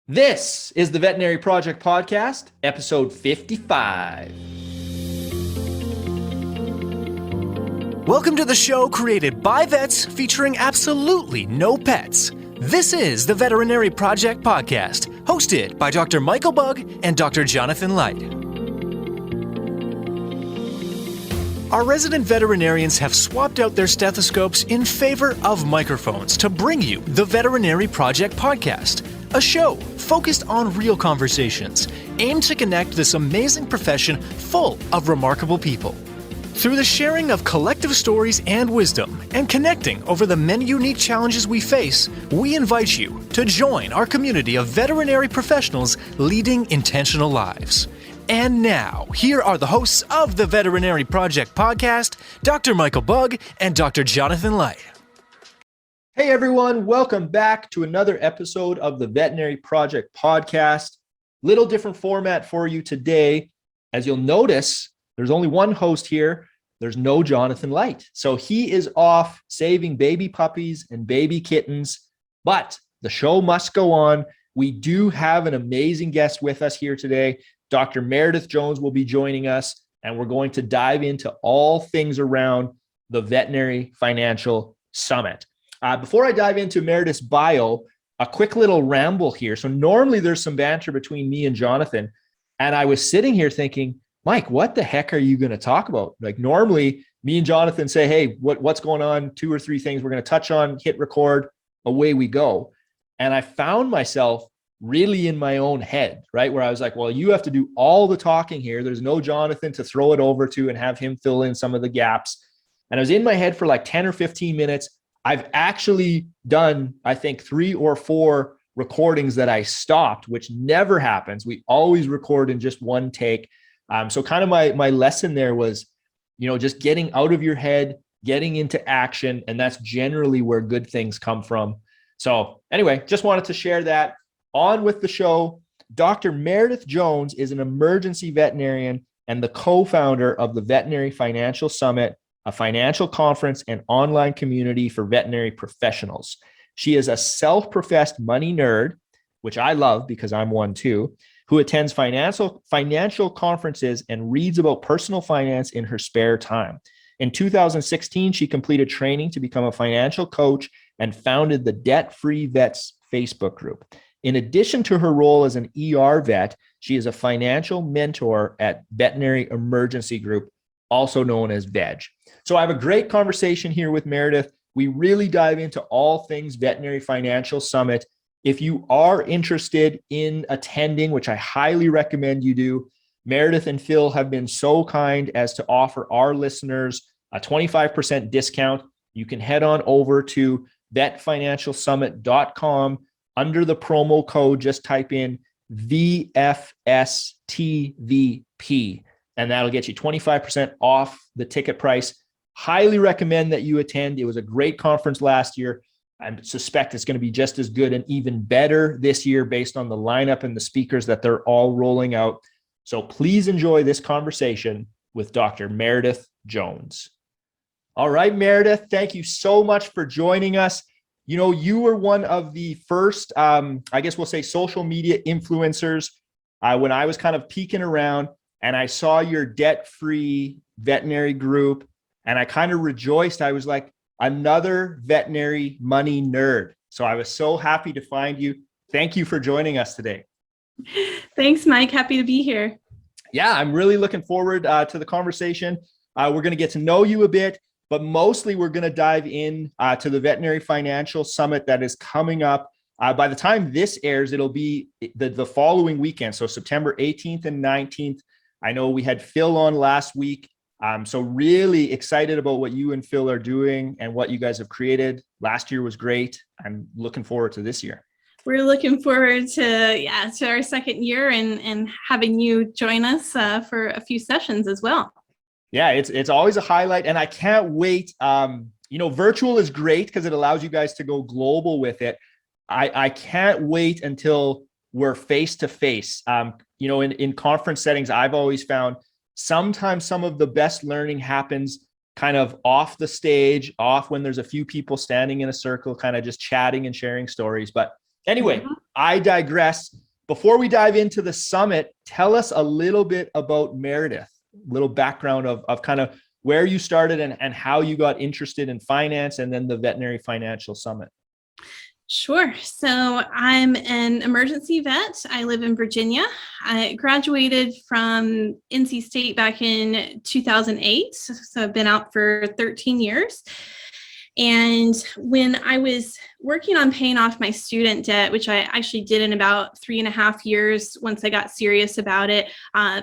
This is the Veterinary Project Podcast, episode 55. Welcome to the show created by vets featuring absolutely no pets. This is the Veterinary Project Podcast, hosted by Dr. Michael Bugg and Dr. Jonathan Light. Our resident veterinarians have swapped out their stethoscopes in favor of microphones to bring you the Veterinary Project Podcast, a show focused on real conversations, aimed to connect this amazing profession full of remarkable people. Through the sharing of collective stories and wisdom, and connecting over the many unique challenges we face, we invite you to join our community of veterinary professionals leading intentional lives. And now, here are the hosts of the Veterinary Project Podcast, Dr. Michael Bugg and Dr. Jonathan Light. Hey everyone, welcome back to another episode of the Veterinary Project Podcast. Little different format for you today. As you'll notice, there's only one host here. There's no Jonathan Light. So he is off saving baby puppies and baby kittens, but the show must go on. We do have an amazing guest with us here today. Dr. Meredith Jones will be joining us, and we're going to dive into all things around the Veterinary Financial Summit. Before I dive into Meredith's bio, a quick little ramble here. So normally there's some banter between me and Jonathan, and I was sitting here thinking, Mike, what the heck are you going to talk about? Like normally me and Jonathan say, hey, what's going on? 2 or 3 things we're going to touch on, hit record, away we go. And I found myself really in my own head, right? Where I was like, well, you have to do all the talking here. There's no Jonathan to throw it over to and have him fill in some of the gaps. And I was in my head for like 10 or 15 minutes. I've actually done, I think, 3 or 4 recordings that I stopped, which never happens. We always record in just one take. So kind of my lesson there was, just getting out of your head, getting into action. And that's generally where good things come from. So anyway, just wanted to share that. On with the show. Dr. Meredith Jones is an emergency veterinarian and the co-founder of the Veterinary Financial Summit, a financial conference and online community for veterinary professionals. She is a self-professed money nerd, which I love because I'm one too, who attends financial conferences and reads about personal finance in her spare time. In 2016, she completed training to become a financial coach and founded the Debt Free Vets Facebook group. In addition to her role as an ER vet, she is a financial mentor at Veterinary Emergency Group, also known as VEG. So I have a great conversation here with Meredith. We really dive into all things Veterinary Financial Summit. If you are interested in attending, which I highly recommend you do, Meredith and Phil have been so kind as to offer our listeners a 25% discount. You can head on over to vetfinancialsummit.com. Under the promo code, just type in VFSTVP, and that'll get you 25% off the ticket price. Highly recommend that you attend. It was a great conference last year. I suspect it's going to be just as good and even better this year based on the lineup and the speakers that they're all rolling out. So please enjoy this conversation with Dr. Meredith Jones. All right, Meredith, thank you so much for joining us. You were one of the first, I guess we'll say social media influencers when I was kind of peeking around and I saw your debt-free veterinary group and I kind of rejoiced. I was like, another veterinary money nerd. So I was so happy to find you. Thank you for joining us today. Thanks, Mike. Happy to be here. Yeah, I'm really looking forward to the conversation. We're going to get to know you a bit. But mostly we're going to dive in to the Veterinary Financial Summit that is coming up. By the time this airs, it'll be the following weekend. So September 18th and 19th. I know we had Phil on last week. So really excited about what you and Phil are doing and what you guys have created. Last year was great. I'm looking forward to this year. We're looking forward to our second year and having you join us for a few sessions as well. Yeah, it's always a highlight, and I can't wait. Virtual is great because it allows you guys to go global with it. I can't wait until we're face to face. In conference settings, I've always found sometimes some of the best learning happens kind of off the stage, off when there's a few people standing in a circle, kind of just chatting and sharing stories. But anyway, I digress. before we dive into the summit, tell us a little bit about Meredith, a little background of kind of where you started and how you got interested in finance, and then the Veterinary Financial Summit. Sure. So I'm an emergency vet. I live in Virginia. I graduated from NC State back in 2008. So I've been out for 13 years. And when I was working on paying off my student debt, which I actually did in about 3.5 years, once I got serious about it,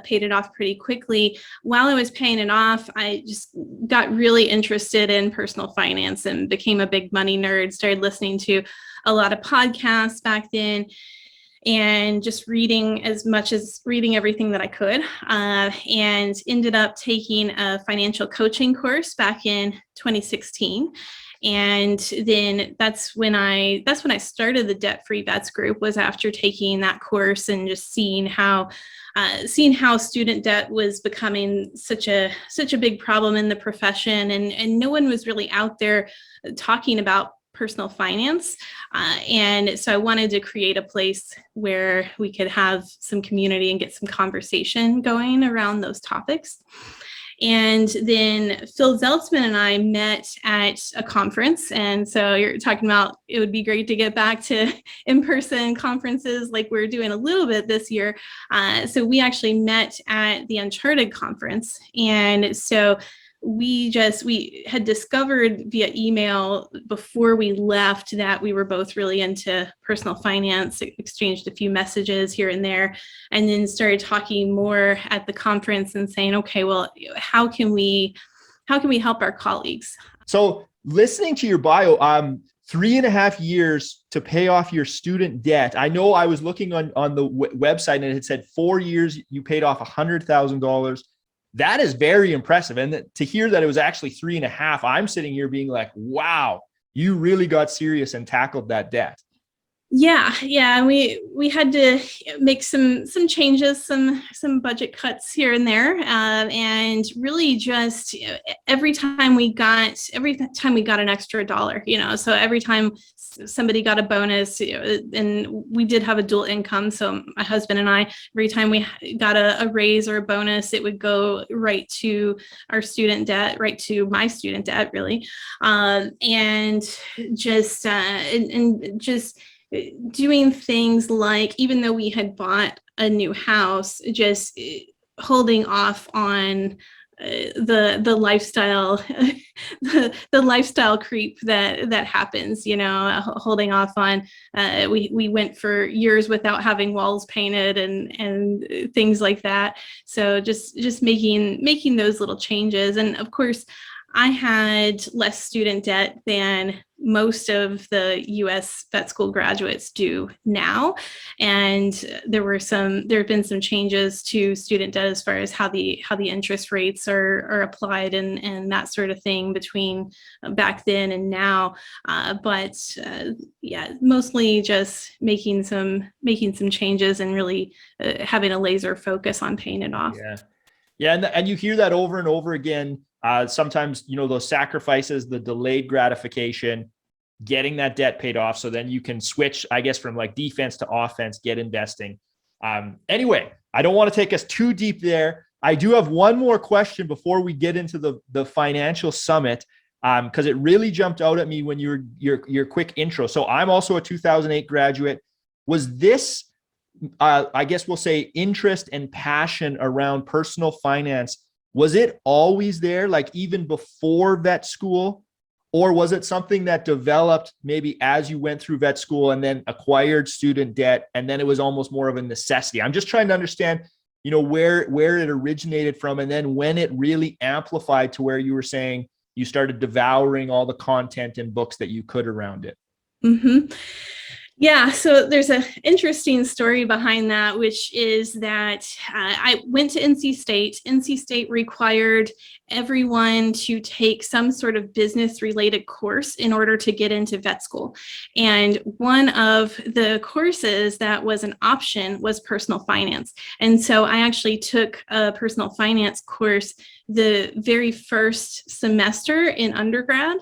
paid it off pretty quickly. While I was paying it off, I just got really interested in personal finance and became a big money nerd, started listening to a lot of podcasts back then, and just reading everything that I could, and ended up taking a financial coaching course back in 2016. And then that's when I started the Debt-Free Vets group, was after taking that course and just seeing how student debt was becoming such a big problem in the profession, and no one was really out there talking about personal finance. And so I wanted to create a place where we could have some community and get some conversation going around those topics. And then Phil Zeltzman and I met at a conference. And so you're talking about, it would be great to get back to in-person conferences like we're doing a little bit this year. So we actually met at the Uncharted conference. And so we had discovered via email before we left that we were both really into personal finance, exchanged a few messages here and there, and then started talking more at the conference and saying, okay, well, how can we help our colleagues? So listening to your bio, 3.5 years to pay off your student debt. I know I was looking on the website and it had said 4 years, you paid off $100,000. That is very impressive. And to hear that it was actually 3.5, I'm sitting here being like, wow, you really got serious and tackled that debt. Yeah. We had to make some changes, some budget cuts here and there, and really just every time we got an extra dollar, so every time somebody got a bonus, and we did have a dual income, so my husband and I, every time we got a raise or a bonus, it would go right to our student debt, right to my student debt, really, and just doing things like, even though we had bought a new house, just holding off on the lifestyle the lifestyle creep that happens, holding off on we went for years without having walls painted and things like that. So just making those little changes. And of course, I had less student debt than most of the U.S. vet school graduates do now. And there have been some changes to student debt as far as how the interest rates are applied and that sort of thing between back then and now. But mostly just making some changes and really having a laser focus on paying it off. Yeah. And you hear that over and over again. Sometimes, those sacrifices, the delayed gratification, getting that debt paid off. So then you can switch, I guess, from like defense to offense, get investing. Anyway, I don't want to take us too deep there. I do have one more question before we get into the financial summit, because it really jumped out at me when your quick intro. So I'm also a 2008 graduate. Was this, I guess we'll say, interest and passion around personal finance, was it always there, like even before vet school? Or was it something that developed maybe as you went through vet school and then acquired student debt, and then it was almost more of a necessity? I'm just trying to understand, where it originated from, and then when it really amplified to where you were saying you started devouring all the content and books that you could around it. Mm-hmm. Yeah, so there's an interesting story behind that, which is that I went to NC State. NC State required everyone to take some sort of business-related course in order to get into vet school. And one of the courses that was an option was personal finance. And so I actually took a personal finance course the very first semester in undergrad.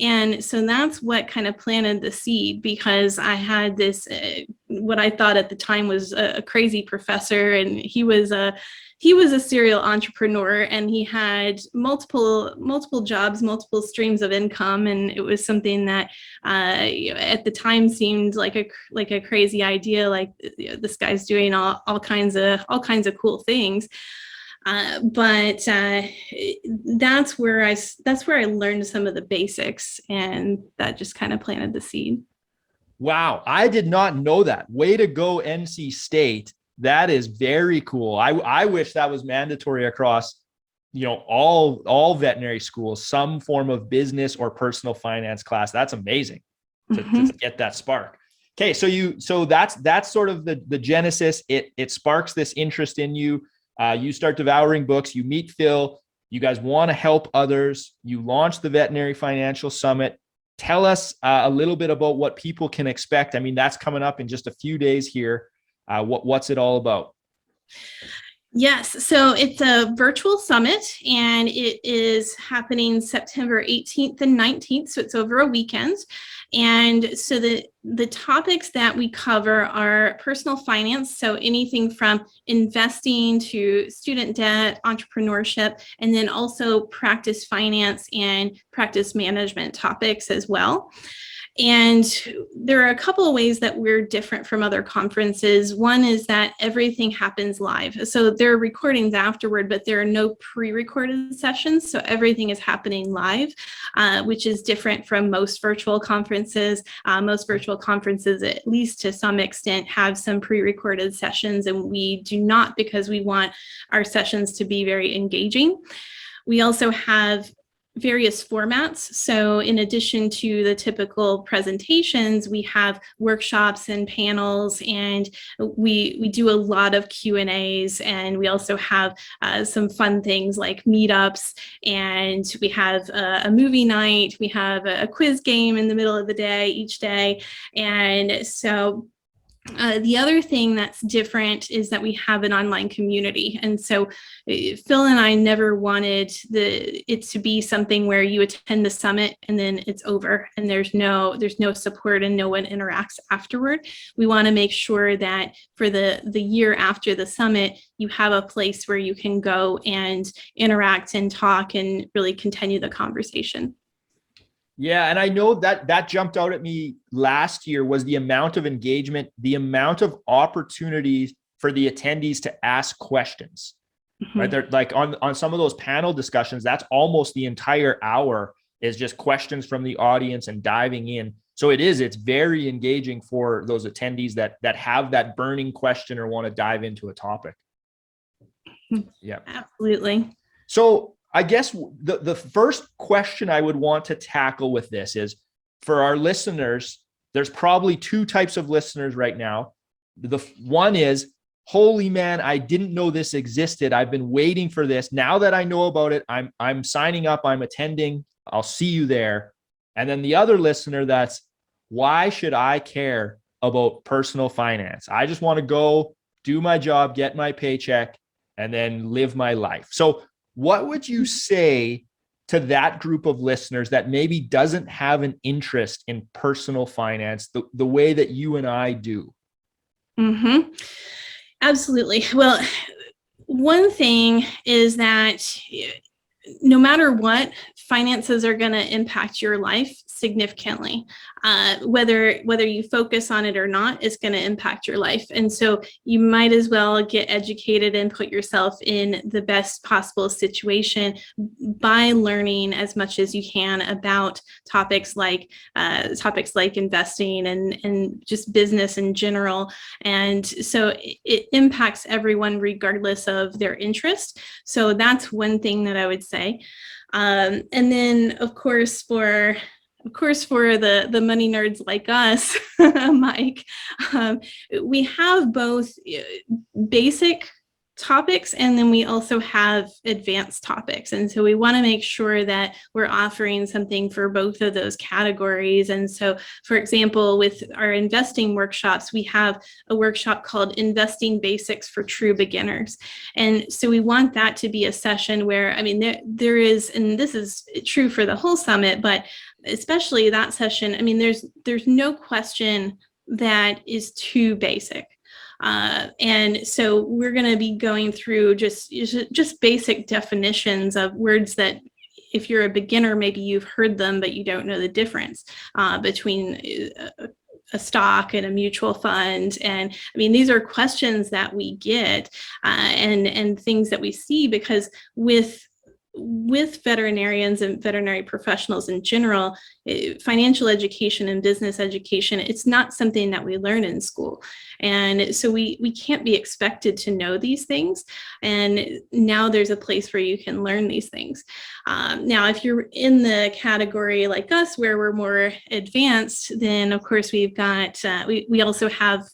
And so that's what kind of planted the seed, because I had this, what I thought at the time was a crazy professor, and he was a serial entrepreneur, and he had multiple jobs, multiple streams of income. And it was something that at the time seemed like a crazy idea. Like, this guy's doing all kinds of cool things. But that's where I learned some of the basics, and that just kind of planted the seed. Wow. I did not know that. Way to go, NC State. That is very cool. I wish that was mandatory across, all veterinary schools, some form of business or personal finance class. That's amazing to get that spark. Okay. So that's sort of the genesis. It sparks this interest in you. You start devouring books, you meet Phil, you guys want to help others. You launch the Veterinary Financial Summit. Tell us a little bit about what people can expect. I mean, that's coming up in just a few days here. What's it all about? Yes, so it's a virtual summit, and it is happening September 18th and 19th. So it's over a weekend. And so the topics that we cover are personal finance. So anything from investing to student debt, entrepreneurship, and then also practice finance and practice management topics as well. And there are a couple of ways that we're different from other conferences. One is that everything happens live. So there are recordings afterward, but there are no pre-recorded sessions. So everything is happening live, which is different from most virtual conferences. Most virtual conferences, at least to some extent, have some pre-recorded sessions, and we do not, because we want our sessions to be very engaging. We also have various formats. So in addition to the typical presentations, we have workshops and panels, and we do a lot of Q&As, and we also have some fun things like meetups, and we have a movie night, we have a quiz game in the middle of the day each day. And so the other thing that's different is that we have an online community. And so Phil and I never wanted it to be something where you attend the summit and then it's over and there's no support and no one interacts afterward. We want to make sure that for the year after the summit, you have a place where you can go and interact and talk and really continue the conversation. Yeah. And I know that jumped out at me last year was the amount of engagement, the amount of opportunities for the attendees to ask questions, right? They're like on some of those panel discussions, that's almost the entire hour is just questions from the audience and diving in. So it's very engaging for those attendees that have that burning question or want to dive into a topic. Yeah, absolutely. So I guess the first question I would want to tackle with this is, for our listeners, there's probably two types of listeners right now. The one is, holy man, I didn't know this existed. I've been waiting for this. Now that I know about it, I'm signing up, I'm attending, I'll see you there. And then the other listener that's, why should I care about personal finance? I just want to go do my job, get my paycheck, and then live my life. So what would you say to that group of listeners that maybe doesn't have an interest in personal finance the way that you and I do? Mm-hmm. Absolutely. Well, one thing is that no matter what, finances are going to impact your life significantly. Whether you focus on it or not, it's going to impact your life. And so you might as well get educated and put yourself in the best possible situation by learning as much as you can about topics like investing and just business in general. And so it impacts everyone regardless of their interest. So that's one thing that I would say. And then, of course, for the money nerds like us, Mike, we have both basic topics, and then we also have advanced topics. And so we want to make sure that we're offering something for both of those categories. And so, for example, with our investing workshops, we have a workshop called Investing Basics for True Beginners. And so we want that to be a session where, I mean, there is, and this is true for the whole summit, but especially that session, I mean, there's no question that is too basic. And so we're going to be going through just basic definitions of words that if you're a beginner, maybe you've heard them, but you don't know the difference between a stock and a mutual fund. And I mean, these are questions that we get and things that we see, because with veterinarians and veterinary professionals in general, financial education and business education, it's not something that we learn in school. And so we can't be expected to know these things. And now there's a place where you can learn these things. Now, if you're in the category like us, where we're more advanced, then of course we've got, we also have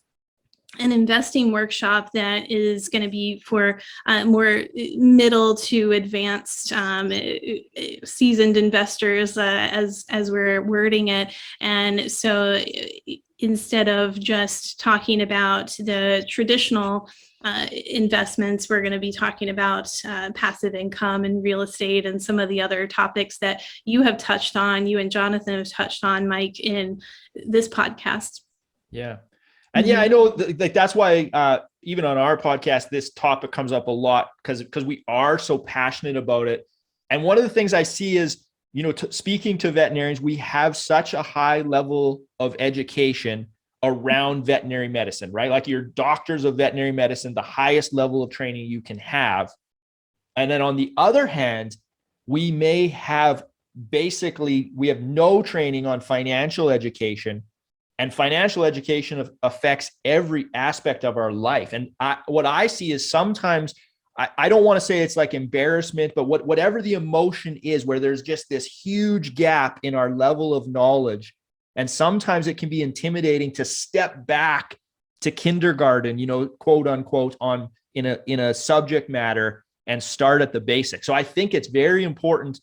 an investing workshop that is going to be for more middle to advanced seasoned investors, as we're wording it. And so instead of just talking about the traditional investments, we're going to be talking about passive income and real estate and some of the other topics that you have touched on, you and Jonathan have touched on, Mike, in this podcast. Yeah. And yeah, I know that's why even on our podcast, this topic comes up a lot because we are so passionate about it. And one of the things I see is, speaking to veterinarians, we have such a high level of education around veterinary medicine, right? Like your doctors of veterinary medicine, the highest level of training you can have. And then on the other hand, we may have we have no training on financial education. And financial education affects every aspect of our life. And what I see is sometimes, I don't want to say it's like embarrassment, but whatever the emotion is, where there's just this huge gap in our level of knowledge. And sometimes it can be intimidating to step back to kindergarten, quote unquote, in a subject matter and start at the basics. So I think it's very important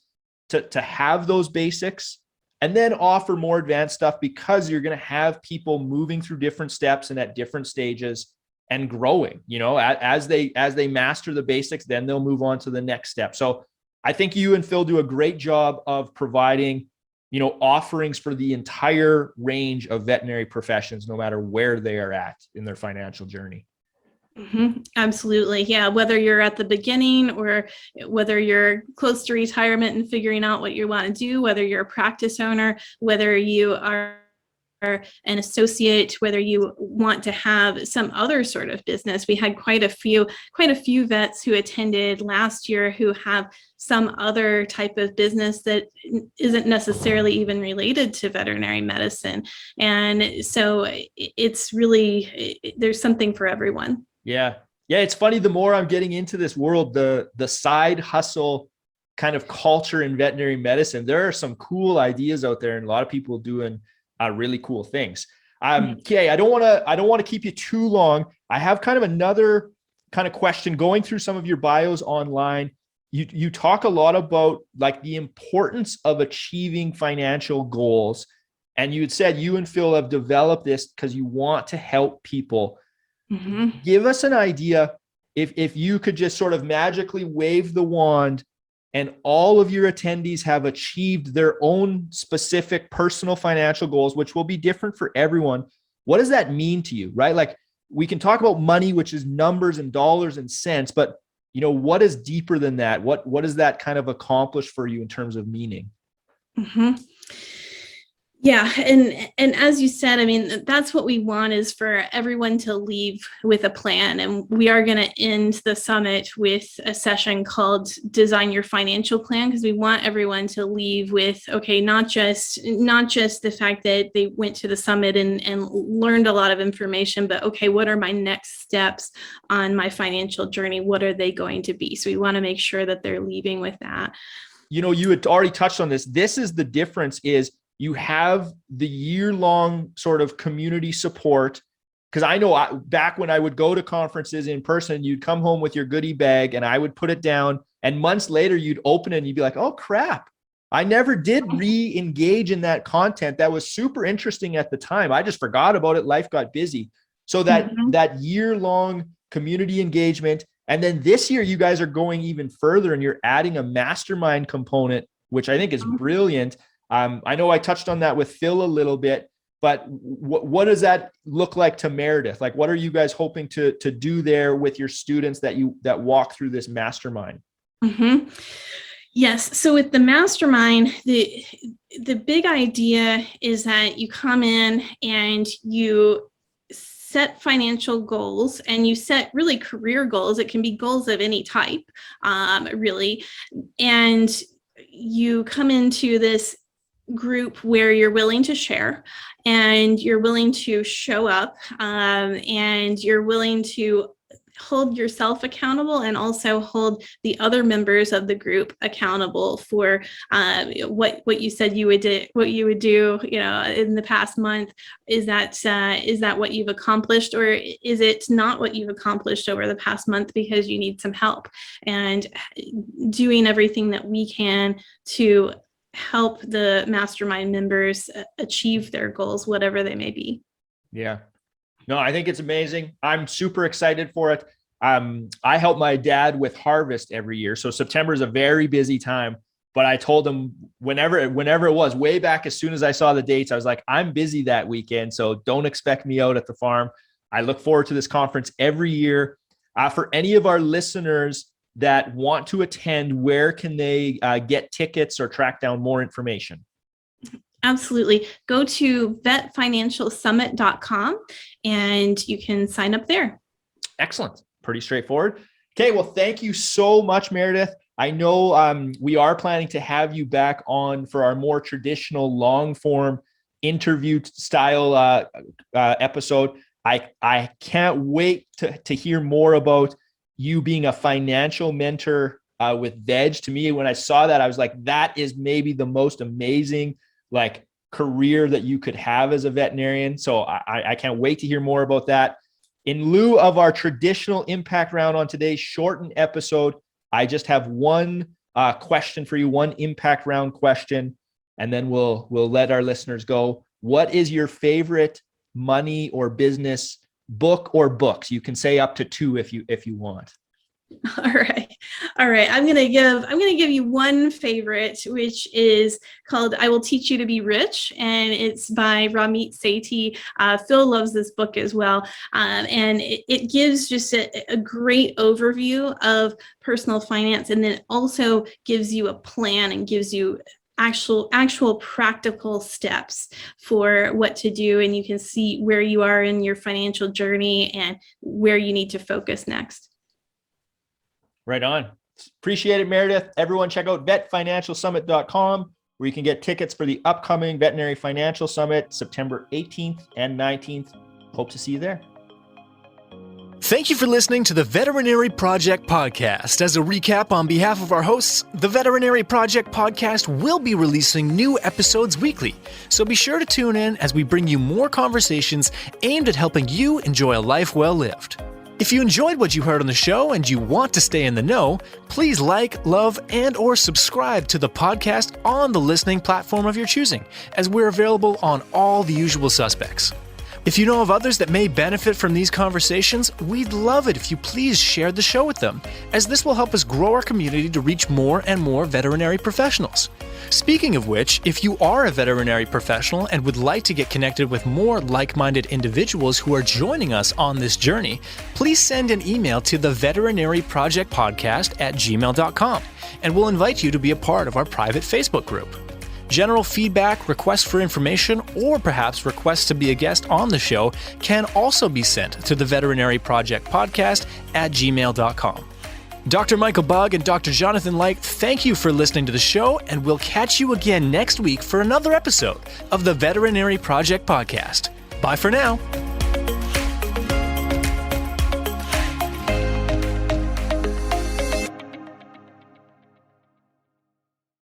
to have those basics, and then offer more advanced stuff, because you're going to have people moving through different steps and at different stages and growing, as they master the basics, then they'll move on to the next step. So I think you and Phil do a great job of providing, offerings for the entire range of veterinary professions, no matter where they are at in their financial journey. Mm-hmm. Absolutely. Yeah. Whether you're at the beginning or whether you're close to retirement and figuring out what you want to do, whether you're a practice owner, whether you are an associate, whether you want to have some other sort of business. We had quite a few vets who attended last year who have some other type of business that isn't necessarily even related to veterinary medicine. And so it's really, there's something for everyone. Yeah. It's funny. The more I'm getting into this world, the side hustle kind of culture in veterinary medicine, there are some cool ideas out there and a lot of people doing really cool things. Okay. I don't want to keep you too long. I have kind of another kind of question. Going through some of your bios online, you talk a lot about like the importance of achieving financial goals. And you had said you and Phil have developed this because you want to help people. Mm-hmm. Give us an idea, if you could just sort of magically wave the wand and all of your attendees have achieved their own specific personal financial goals, which will be different for everyone. What does that mean to you, right? Like, we can talk about money, which is numbers and dollars and cents, but what is deeper than that? What does that kind of accomplish for you in terms of meaning? Mm-hmm. Yeah. And as you said, I mean, that's what we want, is for everyone to leave with a plan. And we are going to end the summit with a session called Design Your Financial Plan, because we want everyone to leave with, okay, not just the fact that they went to the summit and learned a lot of information, but okay, what are my next steps on my financial journey? What are they going to be? So we want to make sure that they're leaving with that. You had already touched on this. This is the difference, is you have the year-long sort of community support. Because I know back when I would go to conferences in person, you'd come home with your goodie bag and I would put it down. And months later, you'd open it and you'd be like, oh, crap. I never did re-engage in that content. That was super interesting at the time. I just forgot about it. Life got busy. So that year-long community engagement. And then this year, you guys are going even further and you're adding a mastermind component, which I think is brilliant. I know I touched on that with Phil a little bit, but what does that look like to Meredith? Like, what are you guys hoping to do there with your students that walk through this mastermind? Mm-hmm. Yes. So with the mastermind, the big idea is that you come in and you set financial goals, and you set really career goals. It can be goals of any type, really. And you come into this group where you're willing to share, and you're willing to show up, and you're willing to hold yourself accountable and also hold the other members of the group accountable for what you said you would do, in the past month. Is that what you've accomplished, or is it not what you've accomplished over the past month because you need some help? And doing everything that we can to help the mastermind members achieve their goals, whatever they may be. Yeah. No, I think it's amazing. I'm super excited for it. I help my dad with harvest every year. So September is a very busy time, but I told him whenever it was, way back as soon as I saw the dates, I was like, I'm busy that weekend, so don't expect me out at the farm. I look forward to this conference every year. For any of our listeners that want to attend, where can they get tickets or track down more information? Absolutely. Go to vetfinancialsummit.com and you can sign up there. Excellent. Pretty straightforward. Okay. Well, thank you so much, Meredith. I know we are planning to have you back on for our more traditional long form interview style episode. I can't wait to hear more about you being a financial mentor with Veg. To me, when I saw that, I was like, that is maybe the most amazing career that you could have as a veterinarian. So I can't wait to hear more about that. In lieu of our traditional impact round on today's shortened episode, I just have one question for you, one impact round question, and then we'll let our listeners go. What is your favorite money or business book or books? You can say up to 2 if you want. All right. I'm gonna give you one favorite, which is called "I Will Teach You to Be Rich," and it's by Ramit Sethi. Phil loves this book as well, and it gives just a great overview of personal finance, and then it also gives you a plan and gives you actual practical steps for what to do, and you can see where you are in your financial journey and where you need to focus next. Right on. Appreciate it, Meredith. Everyone check out vetfinancialsummit.com, where you can get tickets for the upcoming Veterinary Financial Summit, September 18th and 19th. Hope to see you there. Thank you for listening to the Veterinary Project Podcast. As a recap, on behalf of our hosts, the Veterinary Project Podcast will be releasing new episodes weekly. So be sure to tune in as we bring you more conversations aimed at helping you enjoy a life well lived. If you enjoyed what you heard on the show and you want to stay in the know, please like, love, and or subscribe to the podcast on the listening platform of your choosing, as we're available on all the usual suspects. If you know of others that may benefit from these conversations, we'd love it if you please share the show with them, as this will help us grow our community to reach more and more veterinary professionals. Speaking of which, if you are a veterinary professional and would like to get connected with more like-minded individuals who are joining us on this journey, please send an email to theveterinaryprojectpodcast@gmail.com, and we'll invite you to be a part of our private Facebook group. General feedback, requests for information, or perhaps requests to be a guest on the show can also be sent to the Veterinary Project Podcast @gmail.com. Dr. Michael Bugg and Dr. Jonathan Light, thank you for listening to the show, and we'll catch you again next week for another episode of the Veterinary Project Podcast. Bye for now.